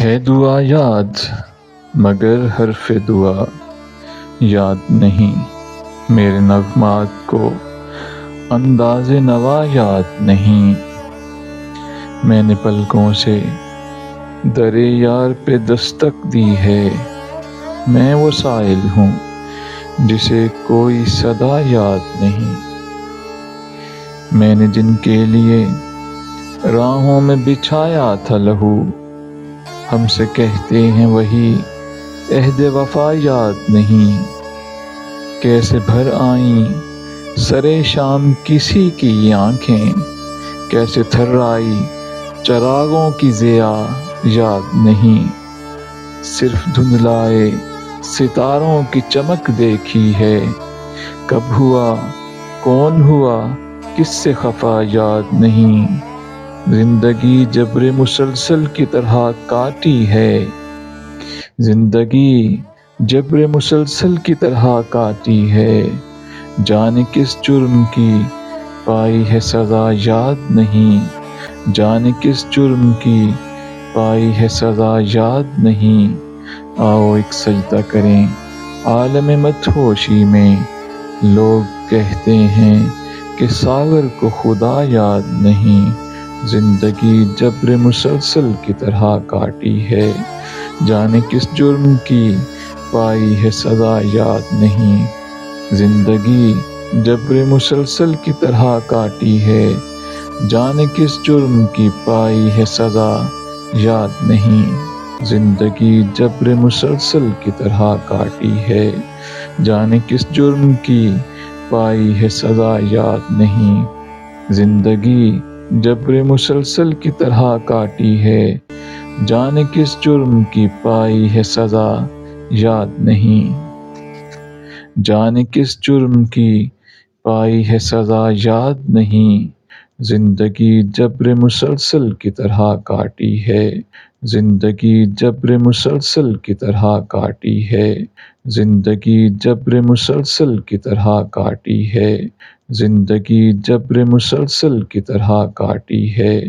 ہے دعا یاد مگر حرف دعا یاد نہیں، میرے نغمات کو انداز نوا یاد نہیں۔ میں نے پلکوں سے در یار پہ دستک دی ہے، میں وہ سائل ہوں جسے کوئی صدا یاد نہیں۔ میں نے جن کے لیے راہوں میں بچھایا تھا لہو، ہم سے کہتے ہیں وہی عہد وفا یاد نہیں۔ کیسے بھر آئیں سرے شام کسی کی آنکھیں، کیسے تھرائی چراغوں کی ضیا یاد نہیں۔ صرف دھندلائے ستاروں کی چمک دیکھی ہے، کب ہوا کون ہوا کس سے خفا یاد نہیں۔ زندگی جبر مسلسل کی طرح کاٹی ہے، زندگی جبر مسلسل کی طرح کاٹی ہے، جانے کس جرم کی پائی ہے سزا یاد نہیں۔ جانے کس جرم کی پائی ہے سزا یاد نہیں۔ آؤ ایک سجدہ کریں عالم مدہوشی میں، لوگ کہتے ہیں کہ ساغر کو خدا یاد نہیں۔ زندگی جبر مسلسل کی طرح کاٹی ہے، جانے کس جرم کی پائی ہے سزا یاد نہیں۔ زندگی جبر مسلسل کی طرح کاٹی ہے، جانے کس جرم کی پائی ہے سزا یاد نہیں۔ زندگی جبر مسلسل کی طرح کاٹی ہے، جانے کس جرم کی پائی ہے سزا یاد نہیں۔ زندگی جبر مسلسل کی طرح کاٹی ہے، جانے کس جرم کی پائی ہے سزا یاد نہیں۔ جانے کس جرم کی پائی ہے سزا یاد نہیں۔ زندگی جبر مسلسل کی طرح کاٹی ہے، زندگی جبر مسلسل کی طرح کاٹی ہے، زندگی جبر مسلسل کی طرح کاٹی ہے، زندگی جبر مسلسل کی طرح کاٹی ہے۔